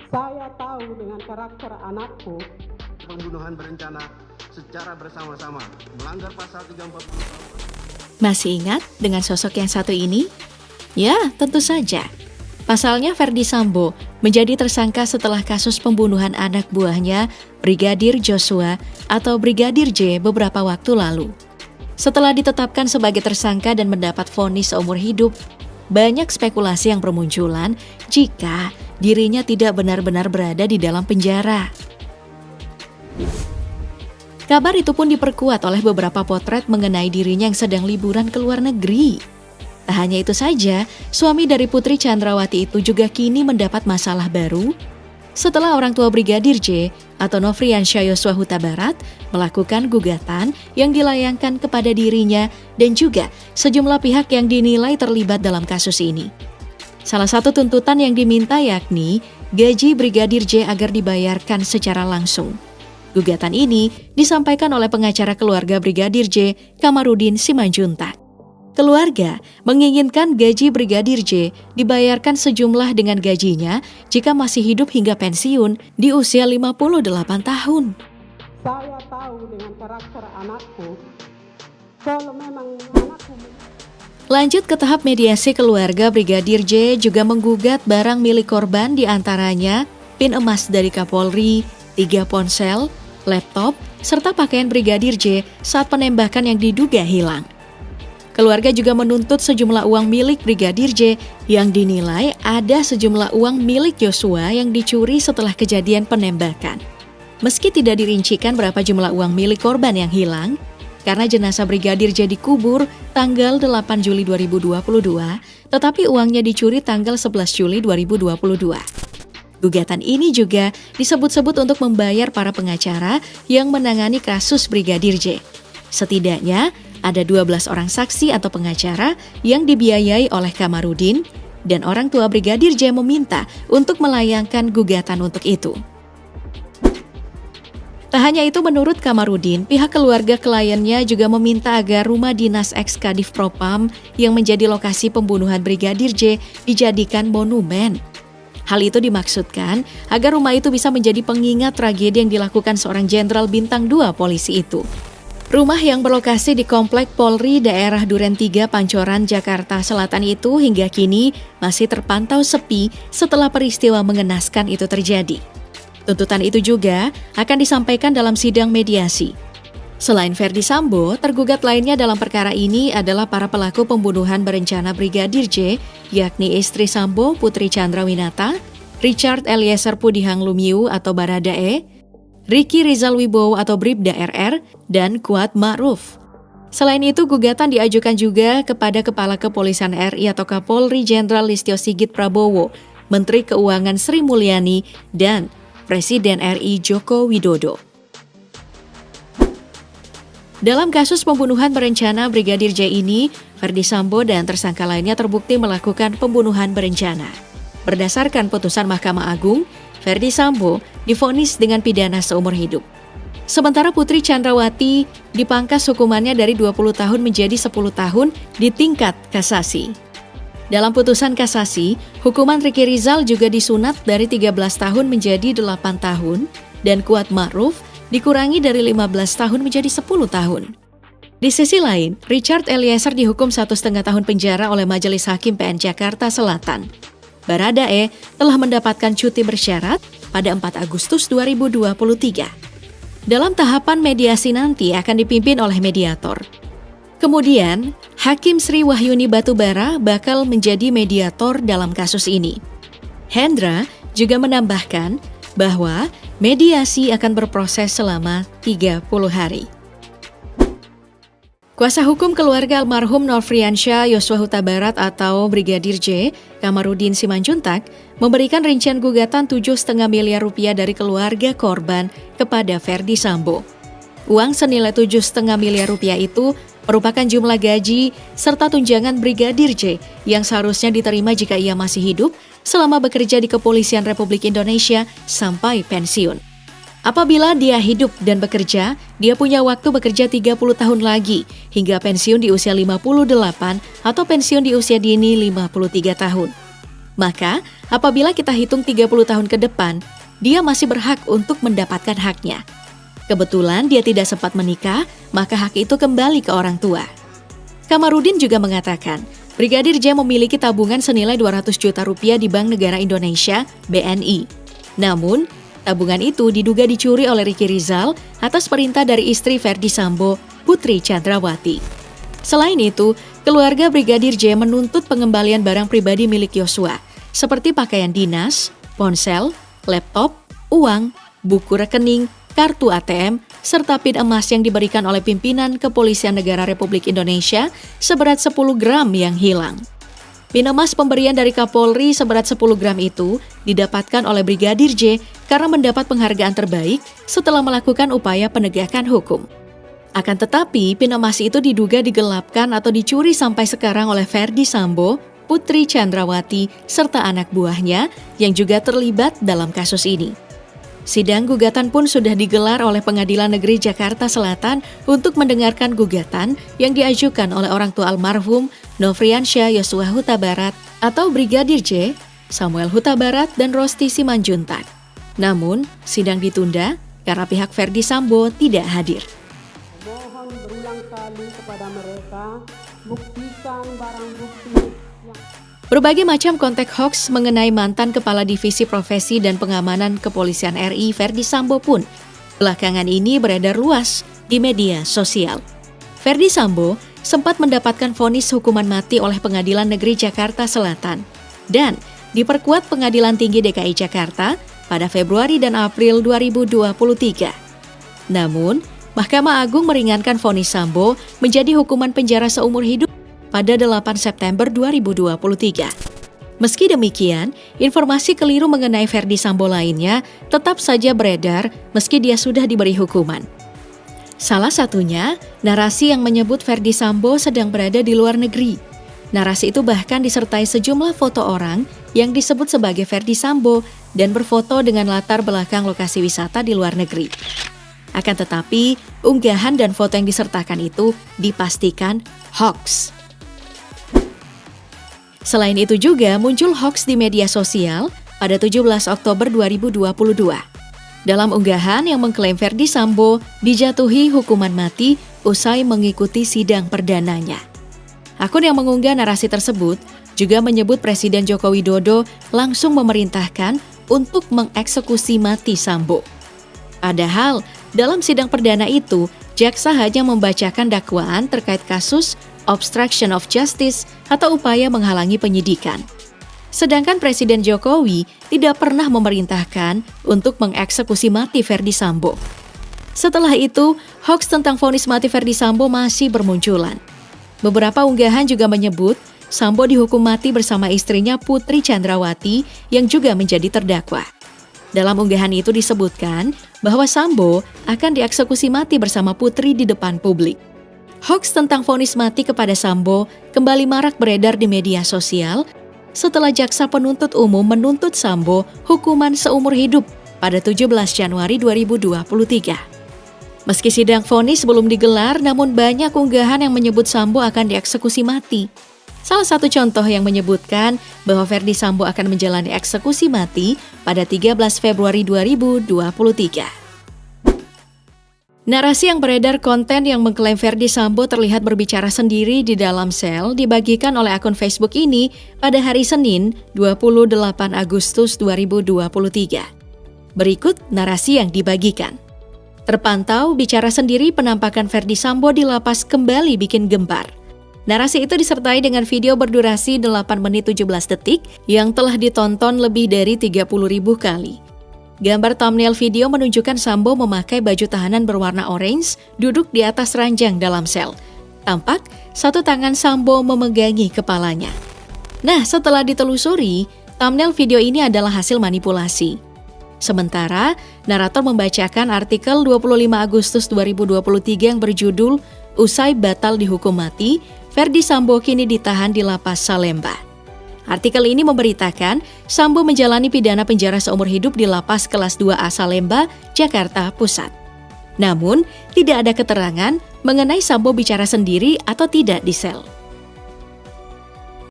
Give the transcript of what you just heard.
Saya tahu dengan karakter anakku. Pembunuhan berencana secara bersama-sama melanggar pasal 340. Masih ingat dengan sosok yang satu ini? Ya, tentu saja. Pasalnya Ferdy Sambo menjadi tersangka setelah kasus pembunuhan anak buahnya Brigadir Joshua atau Brigadir J beberapa waktu lalu. Setelah ditetapkan sebagai tersangka dan mendapat vonis seumur hidup, banyak spekulasi yang bermunculan jika dirinya tidak benar-benar berada di dalam penjara. Kabar itu pun diperkuat oleh beberapa potret mengenai dirinya yang sedang liburan ke luar negeri. Tak hanya itu saja, suami dari Putri Chandrawati itu juga kini mendapat masalah baru setelah orang tua Brigadir J atau Nofriansyah Yosua Huta Barat melakukan gugatan yang dilayangkan kepada dirinya dan juga sejumlah pihak yang dinilai terlibat dalam kasus ini. Salah satu tuntutan yang diminta yakni gaji Brigadir J agar dibayarkan secara langsung. Gugatan ini disampaikan oleh pengacara keluarga Brigadir J, Kamarudin Simanjuntak. Keluarga menginginkan gaji Brigadir J dibayarkan sejumlah dengan gajinya jika masih hidup hingga pensiun di usia 58 tahun. Saya tahu dengan karakter anakku. Kalau memang anakku... Lanjut ke tahap mediasi, keluarga Brigadir J juga menggugat barang milik korban, diantaranya pin emas dari Kapolri, 3 ponsel, laptop, serta pakaian Brigadir J saat penembakan yang diduga hilang. Keluarga juga menuntut sejumlah uang milik Brigadir J yang dinilai ada sejumlah uang milik Joshua yang dicuri setelah kejadian penembakan. Meski tidak dirincikan berapa jumlah uang milik korban yang hilang, karena jenazah Brigadir J dikubur tanggal 8 Juli 2022, tetapi uangnya dicuri tanggal 11 Juli 2022. Gugatan ini juga disebut-sebut untuk membayar para pengacara yang menangani kasus Brigadir J. Setidaknya ada 12 orang saksi atau pengacara yang dibiayai oleh Kamarudin dan orang tua Brigadir J meminta untuk melayangkan gugatan untuk itu. Tak hanya itu, menurut Kamarudin, pihak keluarga kliennya juga meminta agar rumah dinas ex-Kadif Propam yang menjadi lokasi pembunuhan Brigadir J dijadikan monumen. Hal itu dimaksudkan agar rumah itu bisa menjadi pengingat tragedi yang dilakukan seorang jenderal bintang 2 polisi itu. Rumah yang berlokasi di Komplek Polri daerah Duren 3, Pancoran, Jakarta Selatan itu hingga kini masih terpantau sepi setelah peristiwa mengenaskan itu terjadi. Tuntutan itu juga akan disampaikan dalam sidang mediasi. Selain Ferdy Sambo, tergugat lainnya dalam perkara ini adalah para pelaku pembunuhan berencana Brigadir J, yakni istri Sambo, Putri Chandrawinata, Richard Eliezer Pudihang Lumiu atau Baradae, Ricky Rizal Wibowo atau Bribda RR, dan Kuat Ma'ruf. Selain itu, gugatan diajukan juga kepada Kepala Kepolisian RI atau Kapolri Jenderal Listio Sigit Prabowo, Menteri Keuangan Sri Mulyani, dan Presiden RI Joko Widodo. Dalam kasus pembunuhan berencana Brigadir J ini, Ferdy Sambo dan tersangka lainnya terbukti melakukan pembunuhan berencana. Berdasarkan putusan Mahkamah Agung, Ferdy Sambo divonis dengan pidana seumur hidup. Sementara Putri Chandrawati dipangkas hukumannya dari 20 tahun menjadi 10 tahun di tingkat kasasi. Dalam putusan kasasi, hukuman Ricky Rizal juga disunat dari 13 tahun menjadi 8 tahun dan Kuat Ma'ruf dikurangi dari 15 tahun menjadi 10 tahun. Di sisi lain, Richard Eliezer dihukum 1,5 tahun penjara oleh Majelis Hakim PN Jakarta Selatan. Baradae telah mendapatkan cuti bersyarat pada 4 Agustus 2023. Dalam tahapan mediasi nanti akan dipimpin oleh mediator. Kemudian, Hakim Sri Wahyuni Batubara bakal menjadi mediator dalam kasus ini. Hendra juga menambahkan bahwa mediasi akan berproses selama 30 hari. Kuasa hukum keluarga almarhum Nofriansyah Yosua Huta Barat atau Brigadir J, Kamarudin Simanjuntak, memberikan rincian gugatan 7,5 miliar rupiah dari keluarga korban kepada Ferdy Sambo. Uang senilai 7,5 miliar rupiah itu merupakan jumlah gaji serta tunjangan Brigadir J yang seharusnya diterima jika ia masih hidup selama bekerja di Kepolisian Republik Indonesia sampai pensiun. Apabila dia hidup dan bekerja, dia punya waktu bekerja 30 tahun lagi hingga pensiun di usia 58 atau pensiun di usia dini 53 tahun. Maka, apabila kita hitung 30 tahun ke depan, dia masih berhak untuk mendapatkan haknya. Kebetulan dia tidak sempat menikah, maka hak itu kembali ke orang tua. Kamarudin juga mengatakan, Brigadir J memiliki tabungan senilai 200 juta rupiah di Bank Negara Indonesia, BNI. Namun, tabungan itu diduga dicuri oleh Ricky Rizal atas perintah dari istri Ferdy Sambo, Putri Chandrawati. Selain itu, keluarga Brigadir J menuntut pengembalian barang pribadi milik Yosua, seperti pakaian dinas, ponsel, laptop, uang, buku rekening, kartu ATM, serta pin emas yang diberikan oleh pimpinan Kepolisian Negara Republik Indonesia seberat 10 gram yang hilang. Pin emas pemberian dari Kapolri seberat 10 gram itu didapatkan oleh Brigadir J karena mendapat penghargaan terbaik setelah melakukan upaya penegakan hukum. Akan tetapi, pin emas itu diduga digelapkan atau dicuri sampai sekarang oleh Ferdy Sambo, Putri Chandrawati, serta anak buahnya yang juga terlibat dalam kasus ini. Sidang gugatan pun sudah digelar oleh Pengadilan Negeri Jakarta Selatan untuk mendengarkan gugatan yang diajukan oleh orang tua almarhum Nofriansyah Yosua Huta Barat atau Brigadir J, Samuel Huta Barat, dan Rosti Simanjuntak. Namun, sidang ditunda karena pihak Ferdy Sambo tidak hadir. Mohon berulang kali kepada mereka, buktikan barang bukti yang... Berbagai macam konteks hoaks mengenai mantan Kepala Divisi Profesi dan Pengamanan Kepolisian RI Ferdy Sambo pun belakangan ini beredar luas di media sosial. Ferdy Sambo sempat mendapatkan vonis hukuman mati oleh Pengadilan Negeri Jakarta Selatan dan diperkuat Pengadilan Tinggi DKI Jakarta pada Februari dan April 2023. Namun, Mahkamah Agung meringankan vonis Sambo menjadi hukuman penjara seumur hidup pada 8 September 2023. Meski demikian, informasi keliru mengenai Ferdy Sambo lainnya tetap saja beredar meski dia sudah diberi hukuman. Salah satunya, narasi yang menyebut Ferdy Sambo sedang berada di luar negeri. Narasi itu bahkan disertai sejumlah foto orang yang disebut sebagai Ferdy Sambo dan berfoto dengan latar belakang lokasi wisata di luar negeri. Akan tetapi, unggahan dan foto yang disertakan itu dipastikan hoaks. Selain itu juga muncul hoaks di media sosial pada 17 Oktober 2022. Dalam unggahan yang mengklaim Ferdy Sambo dijatuhi hukuman mati usai mengikuti sidang perdananya. Akun yang mengunggah narasi tersebut juga menyebut Presiden Joko Widodo langsung memerintahkan untuk mengeksekusi mati Sambo. Padahal, dalam sidang perdana itu, jaksa hanya membacakan dakwaan terkait kasus obstruction of justice atau upaya menghalangi penyidikan. Sedangkan Presiden Jokowi tidak pernah memerintahkan untuk mengeksekusi mati Ferdy Sambo. Setelah itu, hoaks tentang vonis mati Ferdy Sambo masih bermunculan. Beberapa unggahan juga menyebut Sambo dihukum mati bersama istrinya Putri Chandrawati yang juga menjadi terdakwa. Dalam unggahan itu disebutkan bahwa Sambo akan dieksekusi mati bersama Putri di depan publik. Hoaks tentang vonis mati kepada Sambo kembali marak beredar di media sosial setelah jaksa penuntut umum menuntut Sambo hukuman seumur hidup pada 17 Januari 2023. Meski sidang vonis belum digelar, namun banyak unggahan yang menyebut Sambo akan dieksekusi mati. Salah satu contoh yang menyebutkan bahwa Ferdy Sambo akan menjalani eksekusi mati pada 13 Februari 2023. Narasi yang beredar konten yang mengklaim Ferdy Sambo terlihat berbicara sendiri di dalam sel dibagikan oleh akun Facebook ini pada hari Senin 28 Agustus 2023. Berikut narasi yang dibagikan. Terpantau bicara sendiri penampakan Ferdy Sambo di lapas kembali bikin gempar. Narasi itu disertai dengan video berdurasi 8 menit 17 detik yang telah ditonton lebih dari 30.000 kali. Gambar thumbnail video menunjukkan Sambo memakai baju tahanan berwarna orange duduk di atas ranjang dalam sel. Tampak satu tangan Sambo memegangi kepalanya. Nah, setelah ditelusuri, thumbnail video ini adalah hasil manipulasi. Sementara, narator membacakan artikel 25 Agustus 2023 yang berjudul "Usai batal dihukum mati, Ferdy Sambo kini ditahan di lapas Salemba". Artikel ini memberitakan Sambo menjalani pidana penjara seumur hidup di lapas kelas 2A Salemba, Jakarta Pusat. Namun, tidak ada keterangan mengenai Sambo bicara sendiri atau tidak di sel.